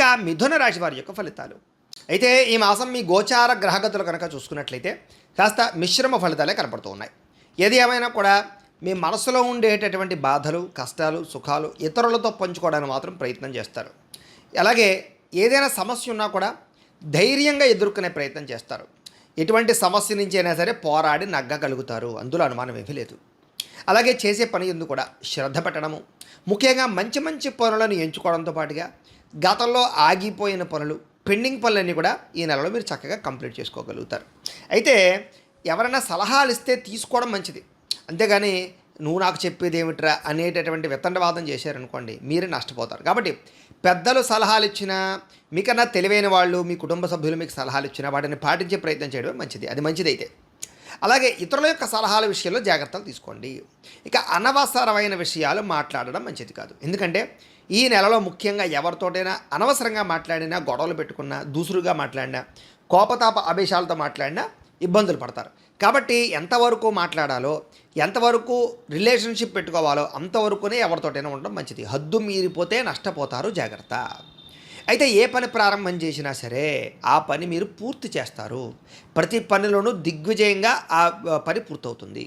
ఇక మిథున రాశి వారి యొక్క ఫలితాలు. అయితే ఈ మాసం మీ గోచార గ్రహగతులు కనుక చూసుకున్నట్లయితే కాస్త మిశ్రమ ఫలితాలే కనపడుతూ ఉన్నాయి. ఏది ఏమైనా కూడా మీ మనసులో ఉండేటటువంటి బాధలు, కష్టాలు, సుఖాలు ఇతరులతో పంచుకోవడానికి మాత్రం ప్రయత్నం చేస్తారు. అలాగే ఏదైనా సమస్య ఉన్నా కూడా ధైర్యంగా ఎదుర్కొనే ప్రయత్నం చేస్తారు. ఎటువంటి సమస్య నుంచి అయినా సరే పోరాడి నగ్గగలుగుతారు, అందులో అనుమానం ఏమీ లేదు. అలాగే చేసే పని ఎందుకు కూడా శ్రద్ధ పెట్టడము, ముఖ్యంగా మంచి మంచి పనులను ఎంచుకోవడంతో పాటుగా గతంలో ఆగిపోయిన పనులు, పెండింగ్ పనులన్నీ కూడా ఈ నెలలో మీరు చక్కగా కంప్లీట్ చేసుకోగలుగుతారు. అయితే ఎవరైనా సలహాలు ఇస్తే తీసుకోవడం మంచిది, అంతేగాని నువ్వు నాకు చెప్పేది ఏమిట్రా అనేటటువంటి వితండవాదం చేశారనుకోండి మీరే నష్టపోతారు. కాబట్టి పెద్దలు సలహాలు ఇచ్చినా, మీకన్నా తెలివైన వాళ్ళు, మీ కుటుంబ సభ్యులు మీకు సలహాలు ఇచ్చినా వాటిని పాటించే ప్రయత్నం చేయడమే మంచిది, అది మంచిదైతే. అలాగే ఇతరుల యొక్క సలహాల విషయంలో జాగ్రత్తలు తీసుకోండి. ఇక అనవసరమైన విషయాలు మాట్లాడడం మంచిది కాదు. ఎందుకంటే ఈ నెలలో ముఖ్యంగా ఎవరితోటైనా అనవసరంగా మాట్లాడినా, గొడవలు పెట్టుకున్నా, దూసురుగా మాట్లాడినా, కోపతాప ఆవేశాలతో మాట్లాడినా ఇబ్బందులు పడతారు. కాబట్టి ఎంతవరకు మాట్లాడాలో, ఎంతవరకు రిలేషన్షిప్ పెట్టుకోవాలో అంతవరకునే ఎవరితోటైనా ఉండడం మంచిది. హద్దు మీరిపోతే నష్టపోతారు, జాగ్రత్త. అయితే ఏ పని ప్రారంభం చేసినా సరే ఆ పని మీరు పూర్తి చేస్తారు. ప్రతి పనిలోనూ దిగ్విజయంగా ఆ పని పూర్తవుతుంది.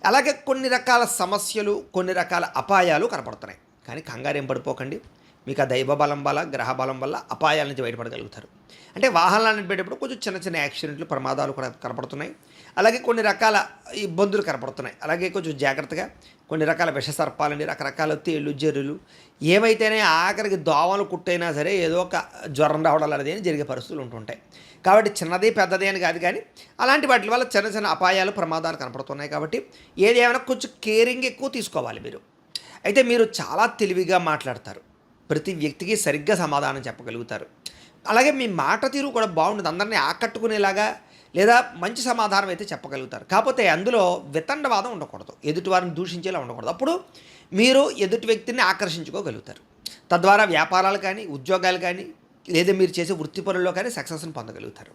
అలాగే కొన్ని రకాల సమస్యలు, కొన్ని రకాల అపాయాలు కనపడుతున్నాయి, కానీ కంగారేం పడిపోకండి. మీకు ఆ దైవ బలం వల్ల, గ్రహ బలం వల్ల అపాయాల నుంచి బయటపడగలుగుతారు. అంటే వాహనాలు నడిపేటప్పుడు కొంచెం చిన్న చిన్న యాక్సిడెంట్లు, ప్రమాదాలు కూడా కనపడుతున్నాయి. అలాగే కొన్ని రకాల ఇబ్బందులు కనపడుతున్నాయి. అలాగే కొంచెం జాగ్రత్తగా కొన్ని రకాల విషసర్పాలని, రకరకాల తేళ్ళు, జర్రులు ఏవైతేనే ఆఖరికి దోమలు కుట్టైనా సరే ఏదో ఒక జ్వరం రావడం అనేది జరిగే పరిస్థితులు ఉంటుంటాయి. కాబట్టి చిన్నది పెద్దది అని కాదు, కానీ అలాంటి వాటి వల్ల చిన్న చిన్న అపాయాలు, ప్రమాదాలు కనపడుతున్నాయి. కాబట్టి ఏదేమైనా కొంచెం కేరింగ్ ఎక్కువ తీసుకోవాలి మీరు. అయితే మీరు చాలా తెలివిగా మాట్లాడతారు, ప్రతి వ్యక్తికి సరిగ్గా సమాధానం చెప్పగలుగుతారు. అలాగే మీ మాట తీరు కూడా బాగుంటుంది, అందరినీ ఆకట్టుకునేలాగా లేదా మంచి సమాధానం అయితే చెప్పగలుగుతారు. కాకపోతే అందులో వితండవాదం ఉండకూడదు, ఎదుటివారిని దూషించేలా ఉండకూడదు. అప్పుడు మీరు ఎదుటి వ్యక్తిని ఆకర్షించుకోగలుగుతారు. తద్వారా వ్యాపారాలు కానీ, ఉద్యోగాలు కానీ, లేదా మీరు చేసే వృత్తి పనుల్లో కానీ సక్సెస్ని పొందగలుగుతారు.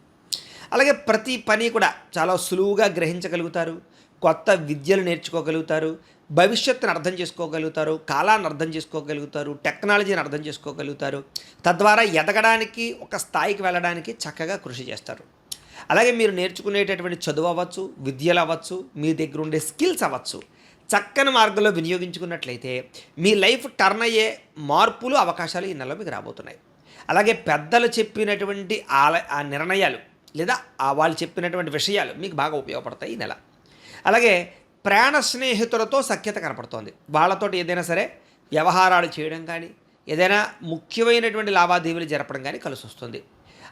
అలాగే ప్రతి పని కూడా చాలా సులువుగా గ్రహించగలుగుతారు, కొత్త విద్యలు నేర్చుకోగలుగుతారు, భవిష్యత్తును అర్థం చేసుకోగలుగుతారు, కాలాన్ని అర్థం చేసుకోగలుగుతారు, టెక్నాలజీని అర్థం చేసుకోగలుగుతారు. తద్వారా ఎదగడానికి, ఒక స్థాయికి వెళ్ళడానికి చక్కగా కృషి చేస్తారు. అలాగే మీరు నేర్చుకునేటటువంటి చదువు అవ్వచ్చు, విద్యలు అవ్వచ్చు, మీ దగ్గర ఉండే స్కిల్స్ అవ్వచ్చు, చక్కని మార్గంలో వినియోగించుకున్నట్లయితే మీ లైఫ్ టర్న్ అయ్యే మార్పులు, అవకాశాలు ఈ నెలలో మీకు రాబోతున్నాయి. అలాగే పెద్దలు చెప్పినటువంటి ఆ నిర్ణయాలు లేదా వాళ్ళు చెప్పినటువంటి విషయాలు మీకు బాగా ఉపయోగపడతాయి ఈ నెల. అలాగే ప్రాణ స్నేహితులతో సఖ్యత కనపడుతోంది. వాళ్ళతో ఏదైనా సరే వ్యవహారాలు చేయడం కానీ, ఏదైనా ముఖ్యమైనటువంటి లావాదేవీలు జరపడం కానీ కలిసి వస్తుంది.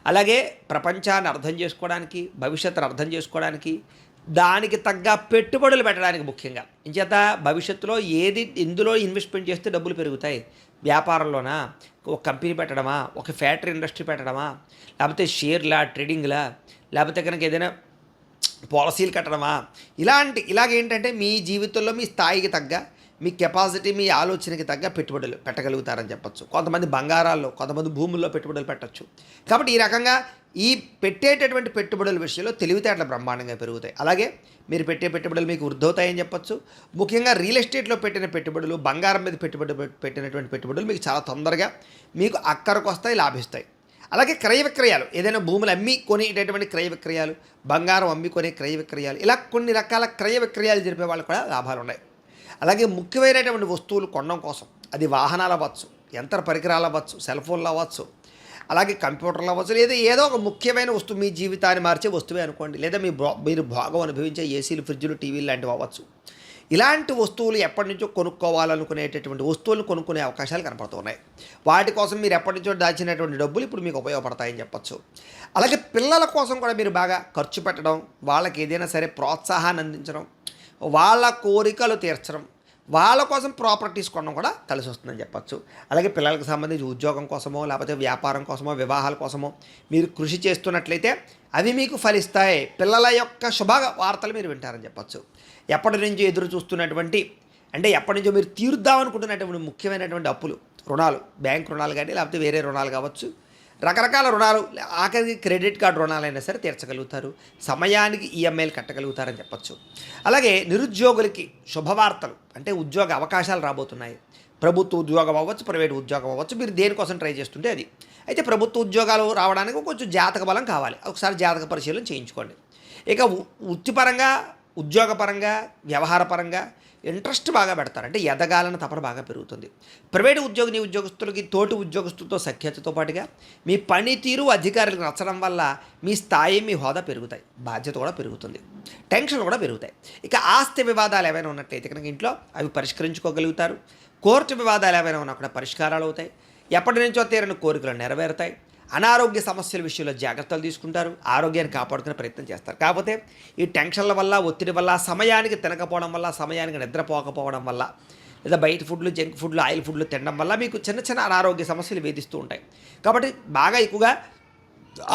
అలాగే ప్రపంచాన్ని అర్థం చేసుకోవడానికి, భవిష్యత్తును అర్థం చేసుకోవడానికి, దానికి తగ్గ పెట్టుబడులు పెట్టడానికి, ముఖ్యంగా ఇంచేత భవిష్యత్తులో ఎందులో ఇన్వెస్ట్మెంట్ చేస్తే డబ్బులు పెరుగుతాయి, వ్యాపారంలోనా, ఒక కంపెనీ పెట్టడమా, ఒక ఫ్యాక్టరీ ఇండస్ట్రీ పెట్టడమా, లేకపోతే షేర్లా, ట్రేడింగ్లా, లేకపోతే కనుక ఏదైనా పాలసీలు కట్టడమా, ఇలాగేంటంటే మీ జీవితంలో మీ స్థాయికి తగ్గ, మీ కెపాసిటీ, మీ ఆలోచనకి తగ్గ పెట్టుబడులు పెట్టగలుగుతారని చెప్పచ్చు. కొంతమంది బంగారాల్లో, కొంతమంది భూముల్లో పెట్టుబడులు పెట్టచ్చు. కాబట్టి ఈ రకంగా ఈ పెట్టేటటువంటి పెట్టుబడుల విషయంలో తెలివితేటలు బ్రహ్మాండంగా పెరుగుతాయి. అలాగే మీరు పెట్టే పెట్టుబడులు మీకు వృద్ధవుతాయని చెప్పచ్చు. ముఖ్యంగా రియల్ ఎస్టేట్లో పెట్టిన పెట్టుబడులు, బంగారం మీద పెట్టినటువంటి పెట్టుబడులు మీకు చాలా తొందరగా మీకు అక్కరకు వస్తాయి, లాభిస్తాయి. అలాగే క్రయ విక్రయాలు, ఏదైనా భూములు అమ్మి కొనేటటువంటి క్రయ విక్రయాలు, బంగారం అమ్మి కొనే క్రయ విక్రయాలు, ఇలా కొన్ని రకాల క్రయ విక్రయాలు జరిపే వాళ్ళు కూడా లాభాలు ఉన్నాయి. అలాగే ముఖ్యమైనటువంటి వస్తువులు కొనడం కోసం, అది వాహనాలు అవ్వచ్చు, యంత్ర పరికరాలు అవ్వచ్చు, సెల్ ఫోన్లు అవ్వచ్చు, అలాగే కంప్యూటర్లు అవ్వచ్చు, లేదా ఏదో ఒక ముఖ్యమైన వస్తువు, మీ జీవితాన్ని మార్చే వస్తువే అనుకోండి, లేదా మీరు భాగం అనుభవించే ఏసీలు, ఫ్రిడ్జ్లు, టీవీలు లాంటివి అవ్వచ్చు. ఇలాంటి వస్తువులు ఎప్పటి నుంచో కొనుక్కోవాలనుకునేటటువంటి వస్తువులు కొనుక్కునే అవకాశాలు కనపడుతున్నాయి. వాటి కోసం మీరు ఎప్పటి నుంచో దాచినటువంటి డబ్బులు ఇప్పుడు మీకు ఉపయోగపడతాయని చెప్పచ్చు. అలాగే పిల్లల కోసం కూడా మీరు బాగా ఖర్చు పెట్టడం, వాళ్ళకి ఏదైనా సరే ప్రోత్సాహాన్ని అందించడం, వాళ్ళ కోరికలు తీర్చడం, వాళ్ళ కోసం ప్రాపర్టీస్ కొనడం కూడా కలిసి వస్తుందని చెప్పచ్చు. అలాగే పిల్లలకు సంబంధించి ఉద్యోగం కోసమో, లేకపోతే వ్యాపారం కోసమో, వివాహాల కోసమో మీరు కృషి చేస్తున్నట్లయితే అవి మీకు ఫలిస్తాయి. పిల్లల యొక్క శుభ వార్తలు మీరు వింటారని చెప్పచ్చు. ఎప్పటి నుంచో ఎదురు చూస్తున్నటువంటి, అంటే ఎప్పటి నుంచో మీరు తీరుద్దామనుకుంటున్నటువంటి ముఖ్యమైనటువంటి అప్పులు, రుణాలు, బ్యాంక్ రుణాలు కానీ, లేకపోతే వేరే రుణాలు కావచ్చు, రకరకాల రుణాలు, ఆఖరికి క్రెడిట్ కార్డు రుణాలైనా సరే తీర్చగలుగుతారు. సమయానికి ఈఎంఐలు కట్టగలుగుతారని చెప్పచ్చు. అలాగే నిరుద్యోగులకి శుభవార్తలు, అంటే ఉద్యోగ అవకాశాలు రాబోతున్నాయి. ప్రభుత్వ ఉద్యోగం అవ్వచ్చు, ప్రైవేట్ ఉద్యోగం అవ్వచ్చు, మీరు దేనికోసం ట్రై చేస్తుంటే అది. అయితే ప్రభుత్వ ఉద్యోగాలు రావడానికి కొంచెం జాతక బలం కావాలి. ఒకసారి జాతక పరిశీలన చేయించుకోండి. ఇక వృత్తిపరంగా, ఉద్యోగపరంగా, వ్యవహారపరంగా ఇంట్రెస్ట్ బాగా పెడతారు. అంటే ఎదగాలని తపన బాగా పెరుగుతుంది. ప్రైవేటు ఉద్యోగస్తులకి తోటి ఉద్యోగస్తులతో సఖ్యతతో పాటుగా మీ పనితీరు అధికారులకు నచ్చడం వల్ల మీ స్థాయి, మీ హోదా పెరుగుతాయి. బాధ్యత కూడా పెరుగుతుంది. టెన్షన్లు కూడా పెరుగుతాయి. ఇక ఆస్తి వివాదాలు ఏవైనా ఉన్నట్లయితే కనుక ఇంట్లో అవి పరిష్కరించుకోగలుగుతారు. కోర్టు వివాదాలు ఏవైనా ఉన్నా కూడా పరిష్కారాలు అవుతాయి. ఎప్పటి నుంచో తీరని కోరికలు నెరవేరుతాయి. అనారోగ్య సమస్యల విషయంలో జాగ్రత్తలు తీసుకుంటారు. ఆరోగ్యాన్ని కాపాడుకునే ప్రయత్నం చేస్తారు. కాకపోతే ఈ టెన్షన్ల వల్ల, ఒత్తిడి వల్ల, సమయానికి తినకపోవడం వల్ల, సమయానికి నిద్రపోకపోవడం వల్ల, లేదా బయట ఫుడ్లు, జంక్ ఫుడ్లు, ఆయిల్ ఫుడ్లు తినడం వల్ల మీకు చిన్న చిన్న అనారోగ్య సమస్యలు వేధిస్తూ ఉంటాయి. కాబట్టి బాగా ఎక్కువగా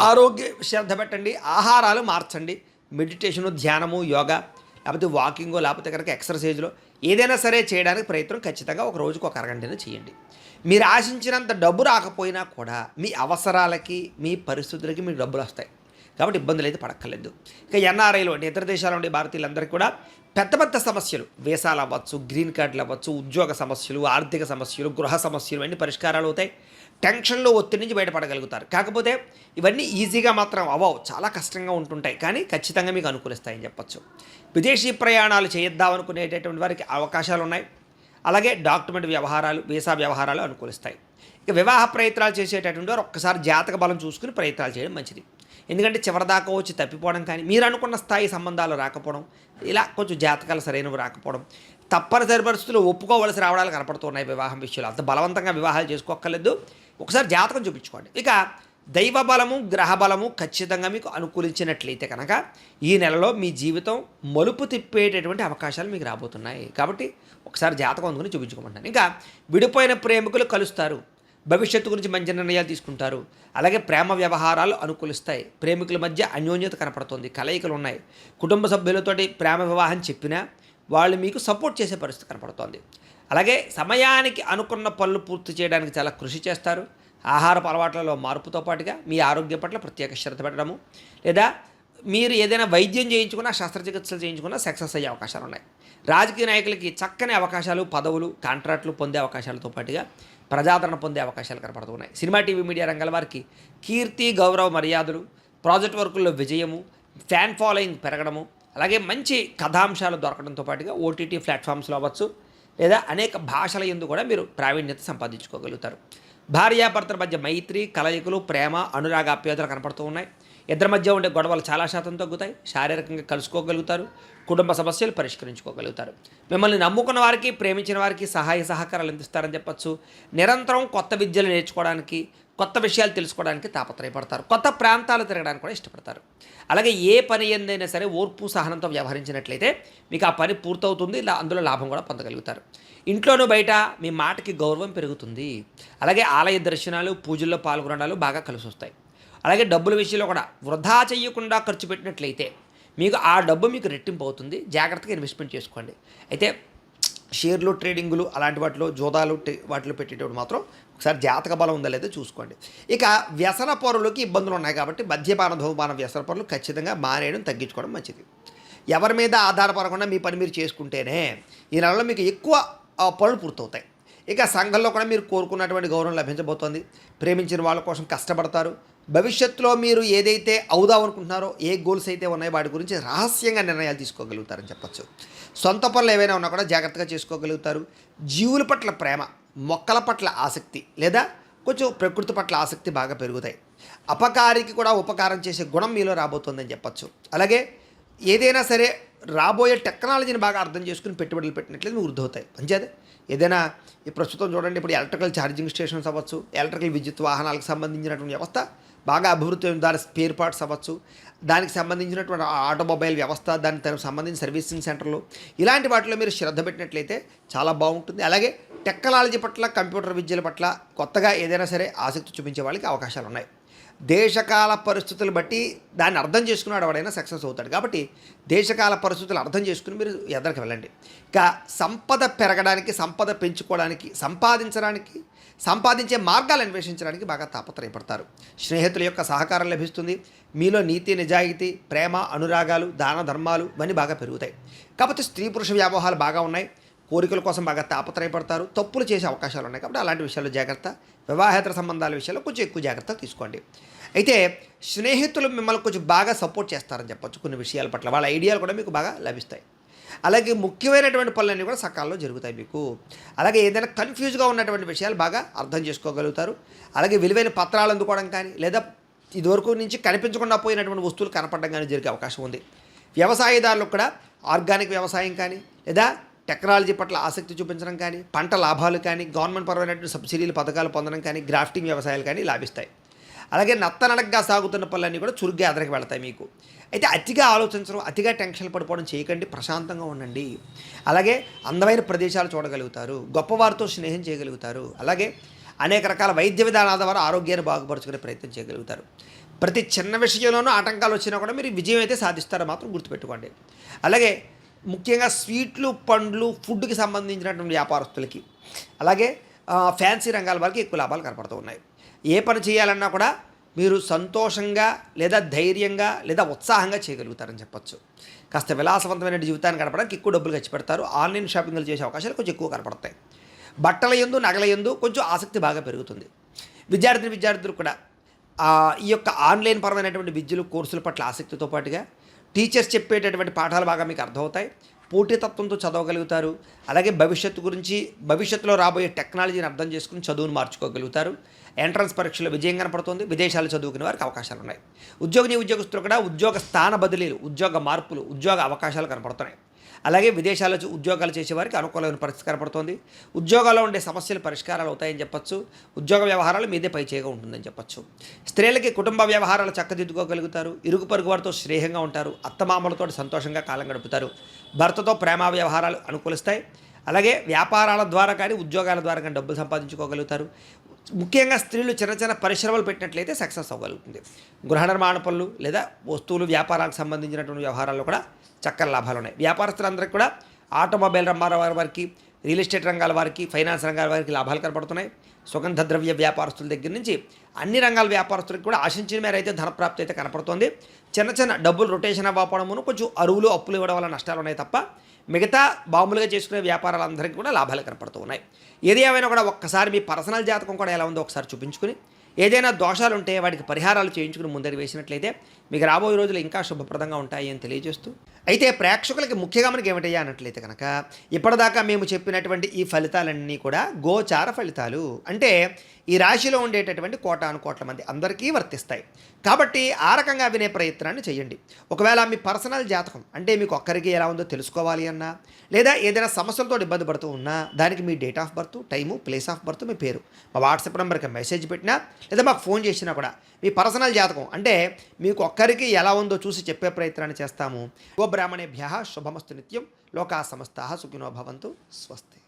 ఆరోగ్య శ్రద్ధ పెట్టండి. ఆహారాలు మార్చండి. మెడిటేషను, ధ్యానము, యోగా, లేకపోతే వాకింగో, లేకపోతే కనుక ఎక్సర్సైజ్లో ఏదైనా సరే చేయడానికి ప్రయత్నం ఖచ్చితంగా ఒక రోజుకు ఒక అరగంటనే చేయండి. మీరు ఆశించినంత డబ్బు రాకపోయినా కూడా మీ అవసరాలకి, మీ పరిస్థితులకి మీకు డబ్బులు వస్తాయి. కాబట్టి ఇబ్బందులు అయితే పడక్కర్లేదు. ఇక ఎన్ఆర్ఐలో అంటే ఇతర దేశాల నుండి భారతీయులందరికీ కూడా పెద్ద పెద్ద సమస్యలు, వీసాలు అవ్వచ్చు, గ్రీన్ కార్డులు అవ్వచ్చు, ఉద్యోగ సమస్యలు, ఆర్థిక సమస్యలు, గృహ సమస్యలు అన్నీ పరిష్కారాలు అవుతాయి. టెన్షన్లో, ఒత్తిడి నుంచి బయటపడగలుగుతారు. కాకపోతే ఇవన్నీ ఈజీగా మాత్రం అవ్వవు, చాలా కష్టంగా ఉంటుంటాయి. కానీ ఖచ్చితంగా మీకు అనుకూలిస్తాయని చెప్పచ్చు. విదేశీ ప్రయాణాలు చేద్దామనుకునేటటువంటి వారికి అవకాశాలు ఉన్నాయి. అలాగే డాక్యుమెంట్ వ్యవహారాలు, వీసా వ్యవహారాలు అనుకూలిస్తాయి. ఇక వివాహ ప్రయత్నాలు చేసేటటువంటి వారు ఒక్కసారి జాతక బలం చూసుకుని ప్రయత్నాలు చేయడం మంచిది. ఎందుకంటే చివరిదాకా వచ్చి తప్పిపోవడం కానీ, మీరు అనుకున్న స్థాయి సంబంధాలు రాకపోవడం, ఇలా కొంచెం జాతకాలు సరైనవి రాకపోవడం, తప్పనిసరి పరిస్థితులు ఒప్పుకోవలసి రావడాలు కనపడుతున్నాయి. వివాహం విషయంలో అంత బలవంతంగా వివాహాలు చేసుకోక్కర్లేదు. ఒకసారి జాతకం చూపించుకోండి. ఇక దైవ బలము, గ్రహ బలము ఖచ్చితంగా మీకు అనుకూలించినట్లయితే కనుక ఈ నెలలో మీ జీవితం మలుపు తిప్పేటటువంటి అవకాశాలు మీకు రాబోతున్నాయి. కాబట్టి ఒకసారి జాతకం అందుకుని చూపించుకోమంటాను. ఇంకా విడిపోయిన ప్రేమికులు కలుస్తారు. భవిష్యత్తు గురించి మంచి నిర్ణయాలు తీసుకుంటారు. అలాగే ప్రేమ వ్యవహారాలు అనుకూలిస్తాయి. ప్రేమికుల మధ్య అన్యోన్యత కనపడుతుంది. కలయికలు ఉన్నాయి. కుటుంబ సభ్యులతోటి ప్రేమ వివాహం చెప్పినా వాళ్ళు మీకు సపోర్ట్ చేసే పరిస్థితి కనపడుతోంది. అలాగే సమయానికి అనుకున్న పనులు పూర్తి చేయడానికి చాలా కృషి చేస్తారు. ఆహారపు అలవాట్లలో మార్పుతో పాటుగా మీ ఆరోగ్యం పట్ల ప్రత్యేక శ్రద్ధ పెట్టడము, లేదా మీరు ఏదైనా వైద్యం చేయించుకున్నా, శస్త్రచికిత్సలు చేయించుకున్నా సక్సెస్ అయ్యే అవకాశాలు ఉన్నాయి. రాజకీయ నాయకులకి చక్కని అవకాశాలు, పదవులు, కాంట్రాక్టులు పొందే అవకాశాలతో పాటుగా ప్రజాదరణ పొందే అవకాశాలు కనపడుతున్నాయి. సినిమా, టీవీ, మీడియా రంగాల వారికి కీర్తి, గౌరవ మర్యాదలు, ప్రాజెక్ట్ వర్కుల్లో విజయము, ఫ్యాన్ ఫాలోయింగ్ పెరగడము, అలాగే మంచి కథాంశాలు దొరకడంతో పాటుగా ఓటీటీ ప్లాట్ఫామ్స్లో అవ్వచ్చు, లేదా అనేక భాషల యందు కూడా మీరు ప్రావీణ్యత సంపాదించుకోగలుగుతారు. భార్యాభర్తల మధ్య మైత్రి, కలయికలు, ప్రేమ, అనురాగాప్యాయతలు కనపడుతూ ఉన్నాయి. ఇద్దరి మధ్య ఉండే గొడవలు చాలా శాతం తగ్గుతాయి. శారీరకంగా కలుసుకోగలుగుతారు. కుటుంబ సమస్యలు పరిష్కరించుకోగలుగుతారు. మిమ్మల్ని నమ్ముకున్న వారికి, ప్రేమించిన వారికి సహాయ సహకారాలు అందిస్తారని చెప్పచ్చు. నిరంతరం కొత్త విద్యలు నేర్చుకోవడానికి, కొత్త విషయాలు తెలుసుకోవడానికి తాపత్రయపడతారు. కొత్త ప్రాంతాలు తిరగడానికి కూడా ఇష్టపడతారు. అలాగే ఏ పని ఎందైనా సరే ఓర్పు, సహనంతో వ్యవహరించినట్లయితే మీకు ఆ పని పూర్తవుతుంది. అందులో లాభం కూడా పొందగలుగుతారు. ఇంట్లోనూ బయట మీ మాటకి గౌరవం పెరుగుతుంది. అలాగే ఆలయ దర్శనాలు, పూజల్లో పాల్గొనడాలు బాగా కలిసి వస్తాయి. అలాగే డబ్బుల విషయంలో కూడా వృధా చేయకుండా ఖర్చు పెట్టినట్లయితే మీకు ఆ డబ్బు మీకు రెట్టింపు అవుతుంది. జాగ్రత్తగా ఇన్వెస్ట్మెంట్ చేసుకోండి. అయితే షేర్లు, ట్రేడింగులు అలాంటి వాటిలో, జోదాలు వాటిలో పెట్టేటప్పుడు మాత్రం ఒకసారి జాతక బలం ఉందా లేదో చూసుకోండి. ఇక వ్యసన పరులకి ఇబ్బందులు ఉన్నాయి. కాబట్టి మద్యపాన, ధూమపాన వ్యసన పరులు ఖచ్చితంగా మానేయడం, తగ్గించుకోవడం మంచిది. ఎవరి మీద ఆధారపడకుండా మీ పని మీరు చేసుకుంటేనే ఈ నెలలో మీకు ఎక్కువ పనులు పూర్తవుతాయి. ఇక సంఘంలో కూడా మీరు కోరుకున్నటువంటి గౌరవం లభించబోతోంది. ప్రేమించిన వాళ్ళ కోసం కష్టపడతారు. భవిష్యత్తులో మీరు ఏదైతే అవుదాం అనుకుంటున్నారో, ఏ గోల్స్ అయితే ఉన్నాయో వాటి గురించి రహస్యంగా నిర్ణయాలు తీసుకోగలుగుతారని చెప్పచ్చు. సొంత పనులు ఏవైనా ఉన్నా కూడా జాగ్రత్తగా చేసుకోగలుగుతారు. జీవుల పట్ల ప్రేమ, మొక్కల పట్ల ఆసక్తి, లేదా కొంచెం ప్రకృతి పట్ల ఆసక్తి బాగా పెరుగుతాయి. అపకారికి కూడా ఉపకారం చేసే గుణం మీలో రాబోతుందని చెప్పచ్చు. అలాగే ఏదైనా సరే రాబోయే టెక్నాలజీని బాగా అర్థం చేసుకుని పెట్టుబడులు పెట్టినట్లయితే మీకు వృద్ధి అవుతాయి. అంచేది ఏదైనా ఈ ప్రస్తుతం చూడండి, ఇప్పుడు ఎలక్ట్రికల్ ఛార్జింగ్ స్టేషన్స్ అవ్వచ్చు, ఎలక్ట్రికల్ విద్యుత్ వాహనాలకు సంబంధించినటువంటి వ్యవస్థ బాగా అభివృద్ధి అయిన, దాని స్పేర్ పార్ట్స్ అవ్వచ్చు, దానికి సంబంధించినటువంటి ఆటోమొబైల్ వ్యవస్థ, దానికి సంబంధించిన సర్వీసింగ్ సెంటర్లు, ఇలాంటి వాటిలో మీరు శ్రద్ధ పెట్టినట్లయితే చాలా బాగుంటుంది. అలాగే టెక్నాలజీ పట్ల, కంప్యూటర్ విద్యల పట్ల కొత్తగా ఏదైనా సరే ఆసక్తి చూపించే వాళ్ళకి అవకాశాలు ఉన్నాయి. దేశకాల పరిస్థితులు బట్టి దాన్ని అర్థం చేసుకున్నాడు ఎవడైనా సక్సెస్ అవుతాడు. కాబట్టి దేశకాల పరిస్థితులు అర్థం చేసుకుని మీరు ఎదరికి వెళ్ళండి. ఇక సంపద పెరగడానికి, సంపద పెంచుకోవడానికి, సంపాదించే మార్గాలు అన్వేషించడానికి బాగా తాపత్రయపడతారు. స్నేహితుల యొక్క సహకారం లభిస్తుంది. మీలో నీతి, నిజాయితీ, ప్రేమ, అనురాగాలు, దాన ధర్మాలు ఇవన్నీ బాగా పెరుగుతాయి. కాబట్టి స్త్రీ పురుష వ్యామోహాలు బాగా ఉన్నాయి. కోరికల కోసం బాగా తాపత్రయపడతారు, తప్పులు చేసే అవకాశాలు ఉన్నాయి. కాబట్టి అలాంటి విషయాల్లో జాగ్రత్త. వివాహేతర సంబంధాల విషయాల్లో కొంచెం ఎక్కువ జాగ్రత్తలు తీసుకోండి. అయితే స్నేహితులు మిమ్మల్ని కొంచెం బాగా సపోర్ట్ చేస్తారని చెప్పొచ్చు. కొన్ని విషయాల పట్ల వాళ్ళ ఐడియాలు కూడా మీకు బాగా లభిస్తాయి. అలాగే ముఖ్యమైనటువంటి పనులన్నీ కూడా సకాలంలో జరుగుతాయి మీకు. అలాగే ఏదైనా కన్ఫ్యూజ్గా ఉన్నటువంటి విషయాలు బాగా అర్థం చేసుకోగలుగుతారు. అలాగే విలువైన పత్రాలు అందుకోవడం కానీ, లేదా ఇదివరకు నుంచి కనిపించకుండా పోయినటువంటి వస్తువులు కనపడడం కానీ జరిగే అవకాశం ఉంది. వ్యవసాయదారులకు కూడా ఆర్గానిక్ వ్యవసాయం కానీ, లేదా టెక్నాలజీ పట్ల ఆసక్తి చూపించడం కానీ, పంట లాభాలు కానీ, గవర్నమెంట్ పరమైనటువంటి సబ్సిడీలు పథకాలు పొందడం కానీ, గ్రాఫ్టింగ్ వ్యవసాయాలు కానీ లాభిస్తాయి. అలాగే నత్తనడకగా సాగుతున్న పనులన్నీ కూడా చురుగ్గా ఎదరికి వెళతాయి మీకు. అయితే అతిగా ఆలోచించడం, అతిగా టెన్షన్ పడిపోవడం చేయకండి, ప్రశాంతంగా ఉండండి. అలాగే అందమైన ప్రదేశాలు చూడగలుగుతారు, గొప్పవారితో స్నేహం చేయగలుగుతారు. అలాగే అనేక రకాల వైద్య విధానాల ద్వారా ఆరోగ్యాన్ని బాగుపరుచుకునే ప్రయత్నం చేయగలుగుతారు. ప్రతి చిన్న విషయంలోనూ ఆటంకాలు వచ్చినా కూడా మీరు విజయం అయితే సాధిస్తారో మాత్రం గుర్తుపెట్టుకోండి. అలాగే ముఖ్యంగా స్వీట్లు, పండ్లు, ఫుడ్కి సంబంధించినటువంటి వ్యాపారస్తులకి, అలాగే ఫ్యాన్సీ రంగాల వారికి ఎక్కువ లాభాలు కనపడుతూ ఉన్నాయి. ఏ పని చేయాలన్నా కూడా మీరు సంతోషంగా, లేదా ధైర్యంగా, లేదా ఉత్సాహంగా చేయగలుగుతారని చెప్పొచ్చు. కాస్త విలాసవంతమైన జీవితాన్ని గడపడానికి ఎక్కువ డబ్బులు ఖర్చు పెడతారు. ఆన్లైన్ షాపింగ్లు చేసే అవకాశాలు కొంచెం ఎక్కువ కనపడతాయి. బట్టల యందు, నగల యందు కొంచెం ఆసక్తి బాగా పెరుగుతుంది. విద్యార్థులు కూడా ఈ యొక్క ఆన్లైన్ పరమైనటువంటి విద్యలు, కోర్సుల పట్ల ఆసక్తితో పాటుగా టీచర్స్ చెప్పేటటువంటి పాఠాలు బాగా మీకు అర్థమవుతాయి. పోటీతత్వంతో చదవగలుగుతారు. అలాగే భవిష్యత్తులో రాబోయే టెక్నాలజీని అర్థం చేసుకుని చదువును మార్చుకోగలుగుతారు. ఎంట్రన్స్ పరీక్షలో విజయం కనపడుతుంది. విదేశాలు చదువుకునే వారికి అవకాశాలు ఉన్నాయి. ఉద్యోగస్తులు కూడా ఉద్యోగ స్థాన బదిలీలు, ఉద్యోగ మార్పులు, ఉద్యోగ అవకాశాలు కనపడుతున్నాయి. అలాగే విదేశాల్లో ఉద్యోగాలు చేసేవారికి అనుకూలమైన పరిస్థితి కనపడుతుంది. ఉద్యోగాల్లో ఉండే సమస్యలు పరిష్కారాలు అవుతాయని చెప్పొచ్చు. ఉద్యోగ వ్యవహారాలు మీదే పైచేయగా ఉంటుందని చెప్పొచ్చు. స్త్రీలకి కుటుంబ వ్యవహారాలు చక్కదిద్దుకోగలుగుతారు. ఇరుగు పొరుగు వారితో శ్రేయంగా ఉంటారు. అత్తమామలతో సంతోషంగా కాలం గడుపుతారు. భర్తతో ప్రేమ వ్యవహారాలు అనుకూలిస్తాయి. అలాగే వ్యాపారాల ద్వారా కానీ, ఉద్యోగాల ద్వారా కానీ డబ్బులు సంపాదించుకోగలుగుతారు. ముఖ్యంగా స్త్రీలు చిన్న చిన్న పరిశ్రమలు పెట్టినట్లయితే సక్సెస్ అవ్వగలుగుతుంది. గృహ నిర్మాణ పనులు, లేదా వస్తువులు, వ్యాపారాలకు సంబంధించినటువంటి వ్యవహారాల్లో కూడా చక్కని లాభాలు ఉన్నాయి. వ్యాపారస్తులందరికీ కూడా ఆటోమొబైల్ రంగాల వారికి, రియల్ ఎస్టేట్ రంగాల వారికి, ఫైనాన్స్ రంగాల వారికి లాభాలు కనపడుతున్నాయి. సుగంధ ద్రవ్య వ్యాపారస్తుల దగ్గర నుంచి అన్ని రంగాల వ్యాపారస్తులకు కూడా ఆశించిన మేర అయితే ధనప్రాప్తి అయితే కనపడుతుంది. చిన్న డబ్బులు రొటేషన్ అవ్వడమును, కొంచెం అరువులు, అప్పులు ఇవ్వడం వల్ల నష్టాలు ఉన్నాయి తప్ప మిగతా మామూలుగా చేసుకునే వ్యాపారాలందరికీ కూడా లాభాలు కనపడుతూ ఉన్నాయి. ఏది ఏమైనా కూడా ఒక్కసారి మీ పర్సనల్ జాతకం కూడా ఎలా ఉందో ఒకసారి చూపించుకుని, ఏదైనా దోషాలు ఉంటే వాటికి పరిహారాలు చేయించుకుని ముందరి వేసినట్లయితే మీకు రాబోయే రోజులు ఇంకా శుభప్రదంగా ఉంటాయి అని తెలియజేస్తూ, అయితే ప్రేక్షకులకి ముఖ్యంగా మనకి ఏమిటయ్యా అన్నట్లయితే కనుక, ఇప్పటిదాకా మేము చెప్పినటువంటి ఈ ఫలితాలన్నీ కూడా గోచార ఫలితాలు. అంటే ఈ రాశిలో ఉండేటటువంటి కోటాను కోట్ల మంది అందరికీ వర్తిస్తాయి. కాబట్టి ఆ రకంగా వినే ప్రయత్నాన్ని చేయండి. ఒకవేళ మీ పర్సనల్ జాతకం అంటే మీకు ఒక్కరికి ఎలా ఉందో తెలుసుకోవాలి అన్నా, లేదా ఏదైనా సమస్యలతో ఇబ్బంది పడుతూ ఉన్నా, దానికి మీ date of birth, time, place of birth, మీ పేరు మా వాట్సాప్ నెంబర్కి మెసేజ్ పెట్టినా, లేదా మాకు ఫోన్ చేసినా కూడా మీ పర్సనల్ జాతకం అంటే మీకు ఒక్కరికి ఎలా ఉందో చూసి చెప్పే ప్రయత్నాన్ని చేస్తాము. గోబ్రాహ్మణేభ్యః శుభమస్తు నిత్యం. లోకా సమస్తాః సుఖినో భవంతు. స్వస్తి.